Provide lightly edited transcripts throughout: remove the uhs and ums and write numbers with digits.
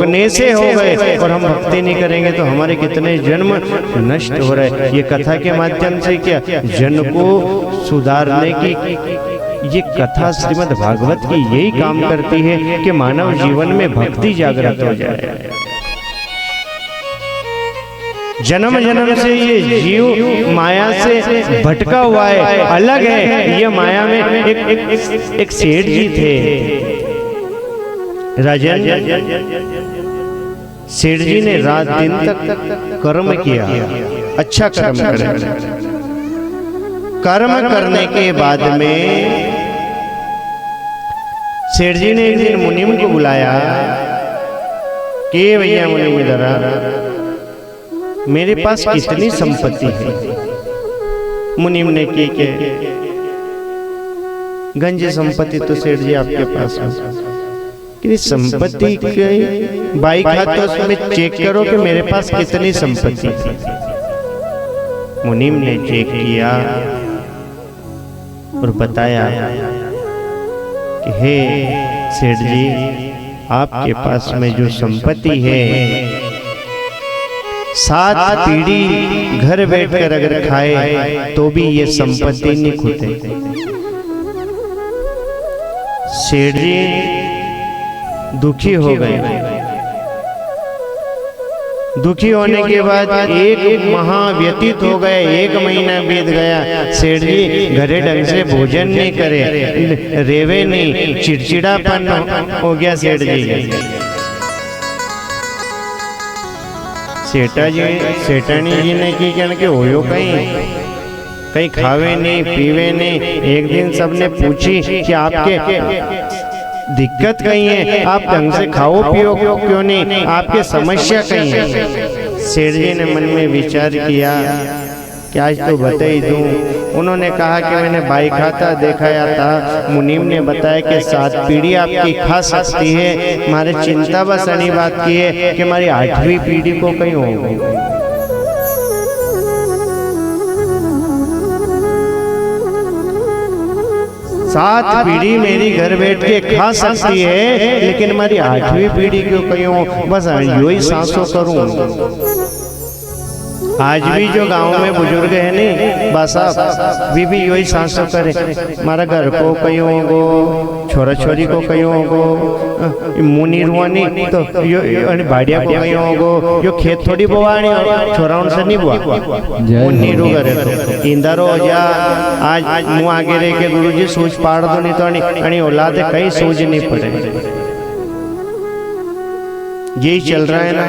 रोकने से हो गए और हम भक्ति नहीं करेंगे तो हमारे कितने जन्म नष्ट हो रहे। ये कथा के माध्यम से क्या जन को सुधारने की ये कथा श्रीमद् भागवत की यही काम करती है कि मानव जीवन में भक्ति जागृत हो जाए। जन्म जन्म से ये जीव माया से भटका हुआ है, अलग है। ये माया में एक सेठ जी थे राजन। सेठ जी ने रात दिन तक कर्म किया, अच्छा कर्म करे। कर्म करने के बाद में सेठ जी ने एक दिन मुनिम को बुलाया कि भैया मुनिम इधर आ, मेरे पास कितनी संपत्ति है। मुनिम ने की के गंज संपत्ति तो सेठ जी आपके पास है, कि संपत्ति की बाइक हाथ तो उसमें चेक करो कि मेरे पास कितनी संपत्ति है। मुनिम ने चेक किया और बताया कि हे सेठ जी, आपके पास में जो संपत्ति है 7 पीढ़ी घर बैठकर अगर खाए तो भी ये संपत्ति नहीं खुलते। सेठ जी दुखी हो गए। दुखी होने के बाद एक माह व्यतीत हो गए, 1 महीना बीत गया। सेठ जी घरे ढंग से भोजन नहीं करे, रेवे नहीं, चिड़चिड़ापन हो गया सेठ जी। सेठानी जी ने की कहने के होयो कहीं खावे नहीं पीवे नहीं। एक दिन सबने पूछी कि आपके दिक्कत कहीं है, आप ढंग से खाओ पियो क्यों नहीं, आपके समस्या कहीं है। सेठ जी ने मन में विचार किया कि आज तो बता ही दूं। उन्होंने कहा कि मैंने बाई खाता देखाया था, मुनीम ने बताया कि 7 पीढ़ी आपकी खा सकती है। हमारे चिंता बस अनी बात की है कि हमारी 8वीं पीढ़ी को कहीं होगी। 7 पीढ़ी मेरी घर बैठ के खा सकती है, लेकिन हमारी 8वीं पीढ़ी क्यों कहीं हो, बस यो ही सांसों करूं। आज भी जो गांव में बुजुर्ग है नहीं बस आप भी यो ही सांसों करे। हमारा घर को कहीं होगो, छोरा छोरी को कहीं होगो, मुनी रुआनी तो यो भाड़िया को कहीं होगो। यो खेत थोड़ी बोवानी छोरा से नहीं बुआ मुनी रू करे तो इंदरो जा। आज मुँह आगे रह के गुरु जी सूझ पाड़ दो, नहीं तो अणी औलाद कहीं सूझ नहीं पड़े। यही चल रहा है ना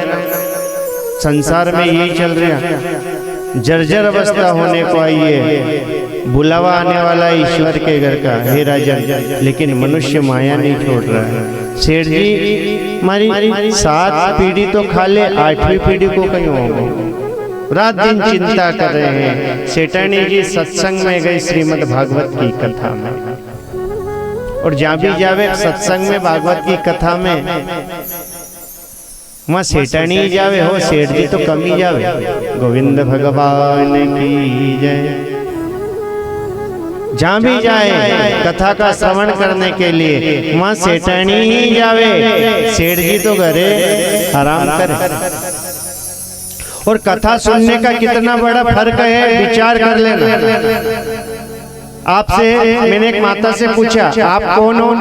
संसार में, यही चल रहा है। जर्जर अवस्था होने को आई है। बुलावा आने वाला ईश्वर के घर का, हे राजन, लेकिन मनुष्य माया नहीं छोड़ रहा है। सेठ जी हमारी 7 पीढ़ी तो खा ले, 8वीं पीढ़ी को कहीं होगा। रात दिन चिंता कर रहे हैं। सेठानी जी सत्संग में गई श्रीमद् भागवत की कथा में, और जहाँ भी जावे सत्संग में भागवत की कथा में वहाँ सेठानी जावे हो, सेठ जी तो कम ही जावे। गोविंद भगवान की जय। जहाँ भी जाए कथा का श्रवण करने के लिए वहाँ सेठानी ही जावे, सेठ जी तो घरे आराम करे। और कथा सुनने का कितना बड़ा फर्क है, विचार कर लेना। आपसे मैंने एक माता से पूछा आप कौन हो?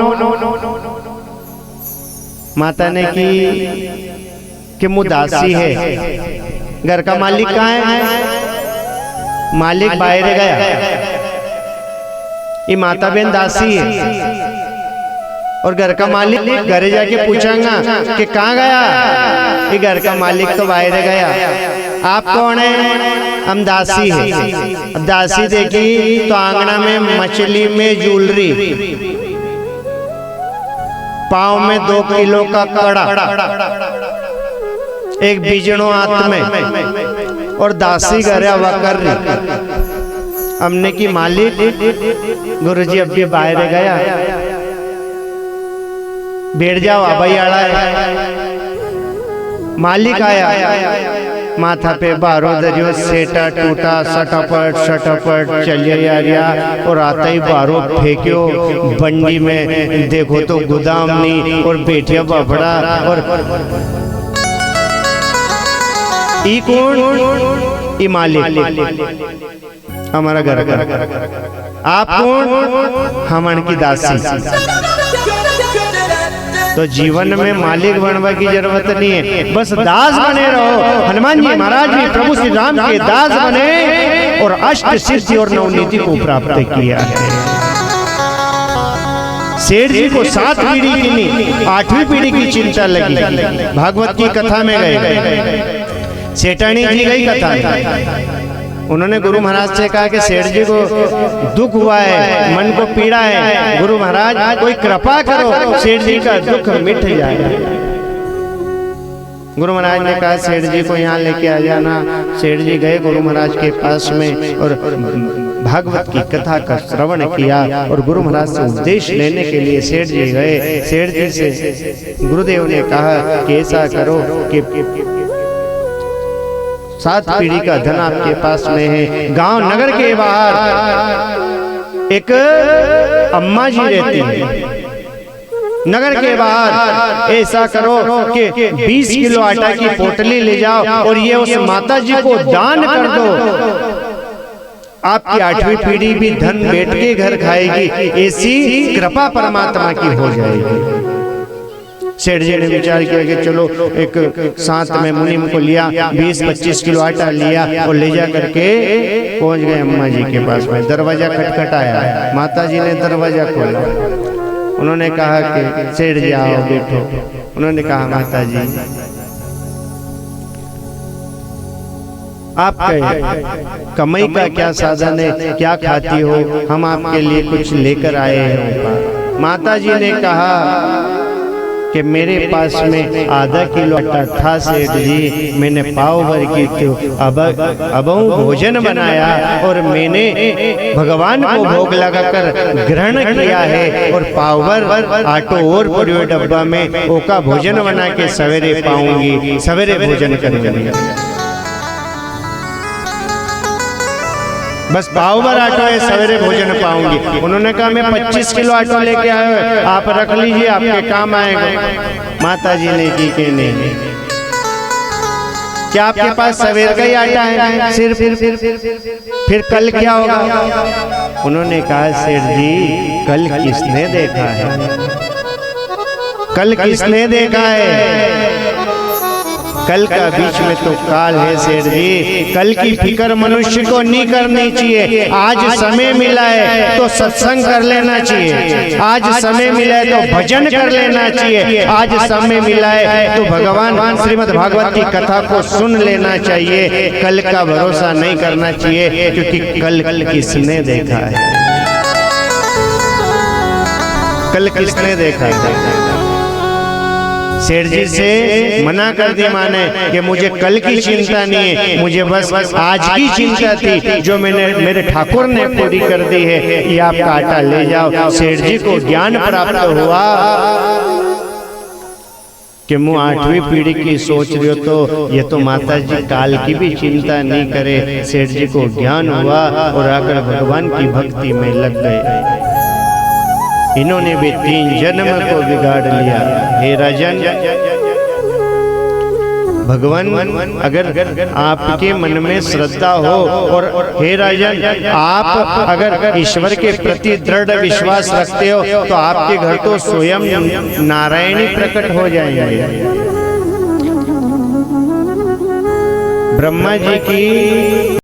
माता ने की कि मुदासी है। घर का मालिक कहाँ है? मालिक बाहर गया। ये माता बहन दासी है और घर का मालिक घरे जाके पूछांगा कि कहाँ गया? ये घर का मालिक तो बाहर गया। आप कौन है? हम दासी है। अब दासी देखी तो आंगना में मछली में ज्वेलरी, पाँव में 2 किलो का कड़ा, एक बीजड़ो हाथ में, और दासी घरे वकर रही। हमने की मालिक गुरुजी अभी बाहर गया, बैठ जाओ अभी आड़ा है। मालिक आया, माथा पे बारो दरियो, सेटा टूटा, सटापट चलिए यारिया, और आता ही बारो फेंक्यो बंडी में, देखो तो गोदाम नहीं और बेटिया बाबड़ा। और ई कौन? ई मालिक हमारा घर का। आप कौन? हमन की दासी। तो जीवन में मालिक बनने की जरूरत नहीं है, बस दास बने रहो। हनुमान जी महाराज भी प्रभु श्री राम के दास बने और अष्ट सिद्धि और नवनीति को प्राप्त किया है। सेठ जी को 7 पीढ़ी की नहीं 8वीं पीढ़ी की चिंता लगी। भागवत की कथा में गए, सेठानी जी गई कथा में, उन्होंने गुरु महाराज से कहा कि सेठ जी को दुख हुआ है, मन को पीड़ा है, गुरु महाराज कोई कृपा करो, सेठ जी का दुख मिट जाए। गुरु महाराज ने कहा सेठ जी को यहाँ लेके आ जाना। सेठ जी गए गुरु महाराज के पास में और भागवत की कथा का श्रवण किया और गुरु महाराज से उपदेश लेने के लिए सेठ जी गए। सेठ जी से गुरुदेव ने कहा कि ऐसा करो कि 7 पीढ़ी का धन आपके पास में है, गांव नगर के बाहर एक अम्मा जी रहती है, नगर के बाहर। ऐसा करो कि 20 किलो आटा की पोटली ले जाओ और ये उस माता जी को दान कर दो, आपकी 8वीं पीढ़ी भी धन बैठ के घर खाएगी, ऐसी कृपा परमात्मा की हो जाएगी। सेठ जी ने विचार किया कि चलो एक साथ में मुनिम को लिया, 20-25 किलो आटा लिया और ले जा करके पहुंच गए अम्मा जी के पास में। दरवाजा खटखटाया, माता जी ने दरवाजा खोला। उन्होंने कहा कि सेठ जी आओ बैठो। उन्होंने कहा माता जी आप कमाई का क्या साधन है, क्या खाती हो, हम आपके लिए कुछ लेकर आए हैं। माता जी ने कहा कि मेरे पास में आधा किलो आटा था सेठ जी, मैंने पाव भर की तो अब भोजन बनाया और मैंने भगवान को भोग लगाकर ग्रहण किया है और पाव भर आटो और पड़ियो डब्बा में ओका भोजन बना के सवेरे पाऊंगी, सवेरे भोजन करूंगी। बस पाव भर आटो है, सवेरे भोजन पाऊंगी। उन्होंने कहा मैं 25 किलो आटो लेके आए, आप रख लीजिए, आपके काम आएगा। माता जी ने की कि नहीं, क्या आपके पास सवेर का ही आटा है सिर्फ? फिर कल क्या होगा? उन्होंने कहा सेठ जी कल किसने देखा है, कल किसने देखा है, कल का बीच में तो काल है सेठ जी। कल की फिक्र मनुष्य को नहीं करनी चाहिए। आज समय मिला है तो सत्संग कर लेना चाहिए, आज समय मिला है तो भजन कर लेना चाहिए, आज समय मिला है तो भगवान श्रीमद् भागवत की कथा को सुन लेना चाहिए। कल का भरोसा नहीं करना चाहिए, क्योंकि कल किसने देखा है, कल किसने देखा है। सेठ जी से मना कर दी माने कि मुझे कल की चिंता नहीं है, मुझे बस आज की चिंता थी जो मैंने मेरे ठाकुर ने पूरी कर दी है। ये आपका आटा ले जाओ। सेठ जी को ज्ञान प्राप्त हुआ कि मुँह 8वीं पीढ़ी की सोच रही हो तो ये तो माता जी काल की भी चिंता नहीं करे। सेठ जी को ज्ञान हुआ और आकर भगवान की भक्ति में लग गए। इन्होंने भी 3 जन्म को बिगाड़ लिया। हे राजन, भगवान अगर आपके मन में श्रद्धा हो और हे राजन आप अगर ईश्वर के प्रति दृढ़ विश्वास रखते हो तो आपके घर तो स्वयं नारायण ही प्रकट हो जाएंगे। ब्रह्मा जी की